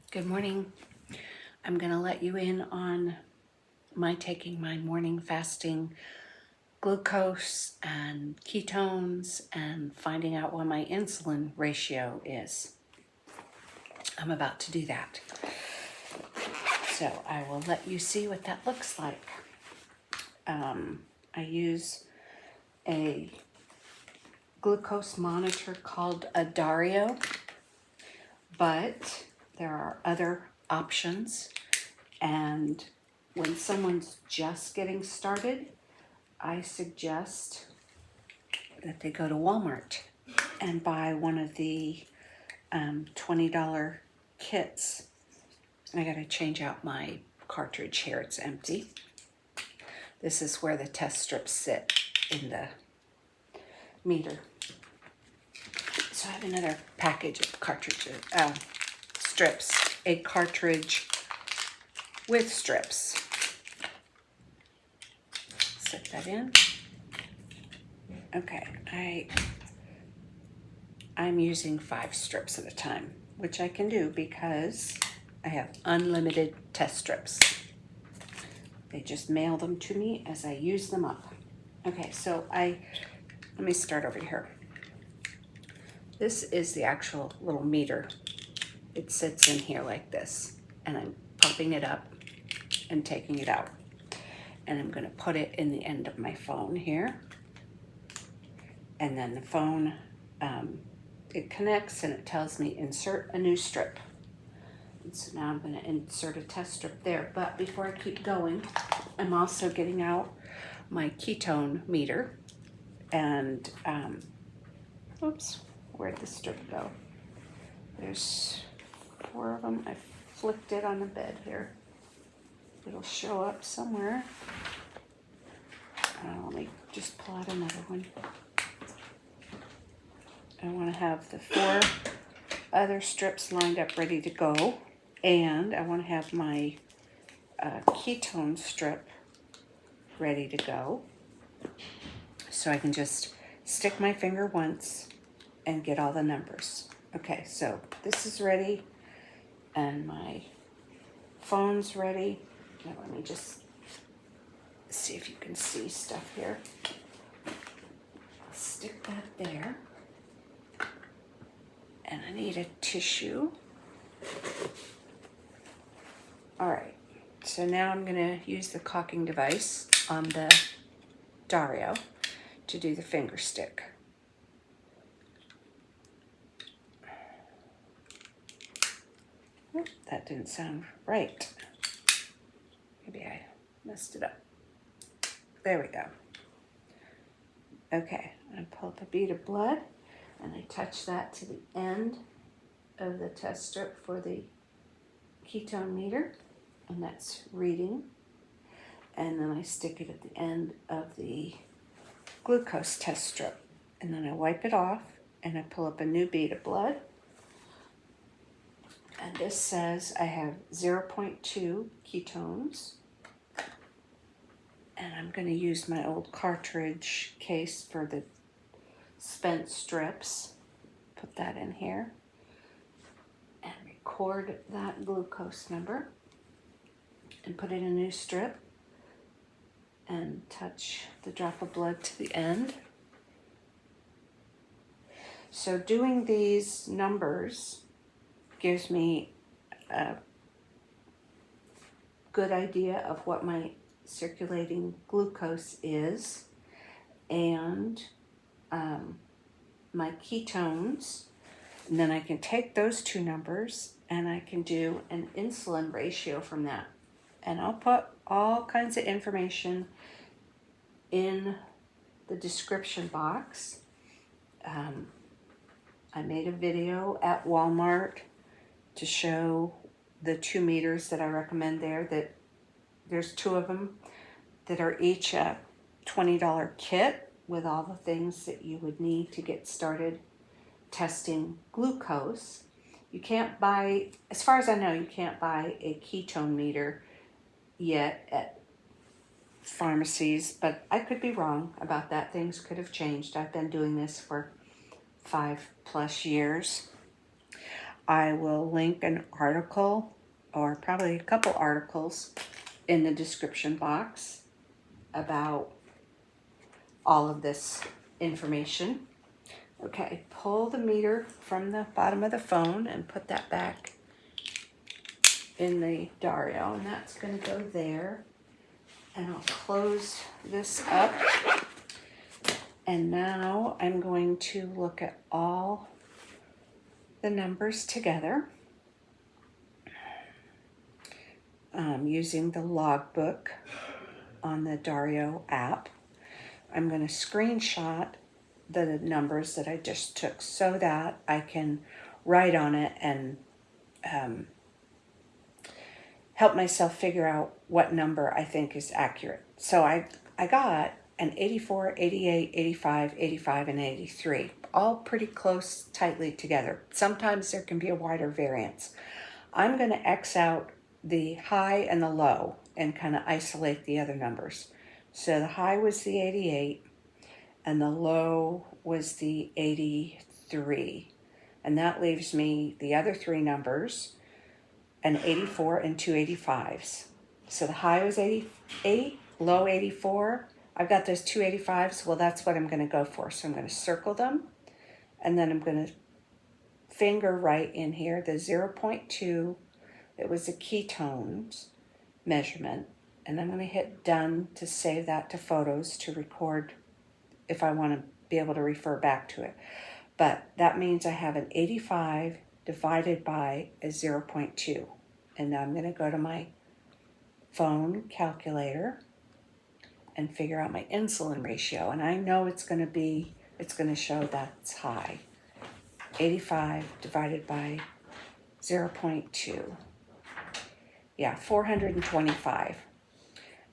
Good morning. I'm going to let you in on my taking my morning fasting glucose and ketones and finding out what my insulin ratio is. I'm about to do that. So I will let you see what that looks like. I use a glucose monitor called a Dario, but there are other options. And when someone's just getting started, I suggest that they go to Walmart and buy one of the $20 kits. I got to change out my cartridge here. It's empty. This is where the test strips sit in the meter. So I have another package of cartridges, strips, a cartridge with strips. Set that in. Okay, I'm using 5 strips at a time, which I can do because I have unlimited test strips. They just mail them to me as I use them up. Okay, so let me start over here. This is the actual little meter. It sits in here like this, and I'm popping it up and taking it out. And I'm gonna put it in the end of my phone here. And then the phone, it connects and it tells me insert a new strip. And so now I'm going to insert a test strip there. But before I keep going, I'm also getting out my ketone meter. And, oops, where'd the strip go? There's 4 of them. I flicked it on the bed here. It'll show up somewhere. Let me just pull out another one. I want to have the 4 other strips lined up ready to go. And I want to have my ketone strip ready to go. So I can just stick my finger once and get all the numbers. Okay, so this is ready. And my phone's ready. Now let me just see if you can see stuff here. Stick that there. And I need a tissue. All right, so now I'm gonna use the caulking device on the Dario to do the finger stick. Oh, that didn't sound right. Maybe I messed it up. There we go. Okay, I pull up a bead of blood and I touch that to the end of the test strip for the ketone meter, and that's reading. And then I stick it at the end of the glucose test strip, and then I wipe it off and I pull up a new bead of blood. And this says I have 0.2 ketones. And I'm going to use my old cartridge case for the spent strips. Put that in here. And record that glucose number. And put in a new strip. And touch the drop of blood to the end. So doing these numbers gives me a good idea of what my circulating glucose is and my ketones, and then I can take those 2 numbers and I can do an insulin ratio from that, and I'll put all kinds of information in the description box. I made a video at Walmart to show the 2 meters that I recommend there. That there's 2 of them that are each a $20 kit with all the things that you would need to get started testing glucose. You can't buy, as far as I know, you can't buy a ketone meter yet at pharmacies, but I could be wrong about that. Things could have changed. I've been doing this for 5+ years. I will link an article, or probably a couple articles, in the description box about all of this information. Okay, pull the meter from the bottom of the phone and put that back in the Dario, and that's going to go there. And I'll close this up. And now I'm going to look at all the numbers together using the logbook on the Dario app. I'm going to screenshot the numbers that I just took so that I can write on it and help myself figure out what number I think is accurate. So I got an 84, 88, 85, 85, and 83, all pretty close, tightly together. Sometimes there can be a wider variance. I'm going to X out the high and the low and kind of isolate the other numbers. So the high was the 88 and the low was the 83. And that leaves me the other three numbers, an 84 and two 85s. So the high was 88, low 84. I've got those two 85s. Well, that's what I'm going to go for. So I'm going to circle them, and then I'm going to finger right in here the 0.2. It was the ketones measurement. And I'm going to hit done to save that to photos to record if I want to be able to refer back to it. But that means I have an 85 divided by a 0.2. And now I'm going to go to my phone calculator and figure out my insulin ratio. And I know it's going to show that's high. 85 divided by 0.2. Yeah, 425.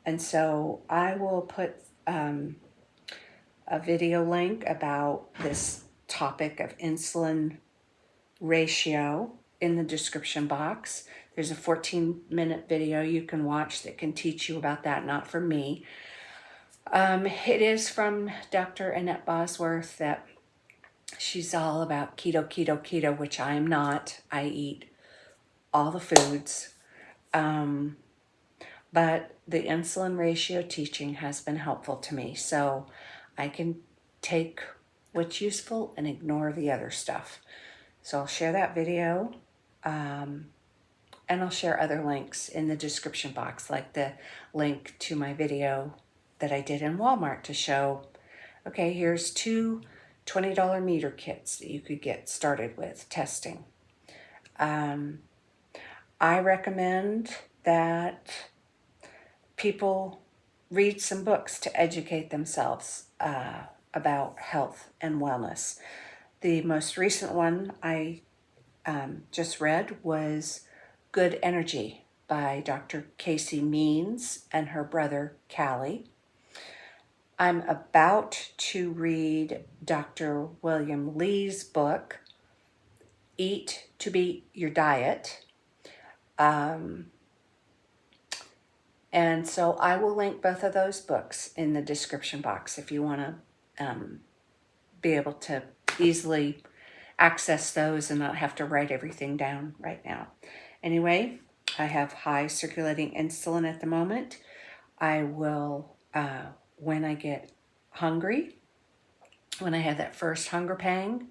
And so I will put a video link about this topic of insulin ratio in the description box. There's a 14-minute video you can watch that can teach you about that, not from me. It is from Dr. Annette Bosworth, that she's all about keto, keto, keto, which I am not. I eat all the foods. But the insulin ratio teaching has been helpful to me. So I can take what's useful and ignore the other stuff. So I'll share that video. And I'll share other links in the description box, like the link to my video that I did in Walmart to show, okay, here's two $20 meter kits that you could get started with testing. I recommend that people read some books to educate themselves about health and wellness. The most recent one I just read was Good Energy by Dr. Casey Means and her brother Callie. I'm about to read Dr. William Lee's book, Eat to Beat Your Diet. And so I will link both of those books in the description box if you want to be able to easily access those and not have to write everything down right now. Anyway, I have high circulating insulin at the moment. I will, when I get hungry, when I have that first hunger pang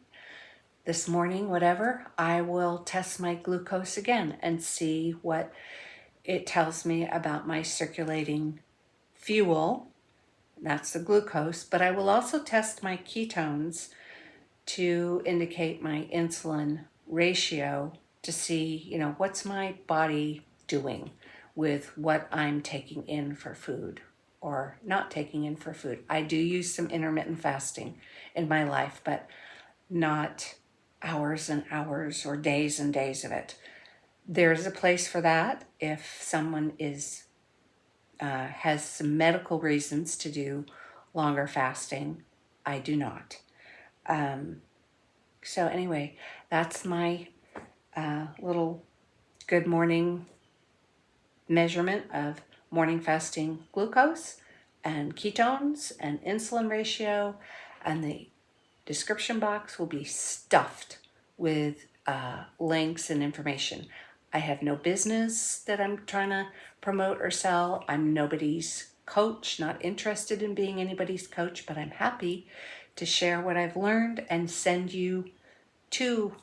this morning, whatever, I will test my glucose again and see what it tells me about my circulating fuel. That's the glucose, but I will also test my ketones to indicate my insulin ratio to see, what's my body doing with what I'm taking in for food or not taking in for food. I do use some intermittent fasting in my life, but not hours and hours or days and days of it. There's a place for that if someone has some medical reasons to do longer fasting. I do not. So anyway, that's my little good morning measurement of morning fasting glucose and ketones and insulin ratio, and the description box will be stuffed with links and information. I have no business that I'm trying to promote or sell. I'm nobody's coach, not interested in being anybody's coach, but I'm happy to share what I've learned and send you to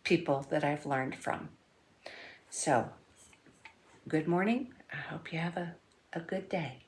people that I've learned from. So, good morning. I hope you have a good day.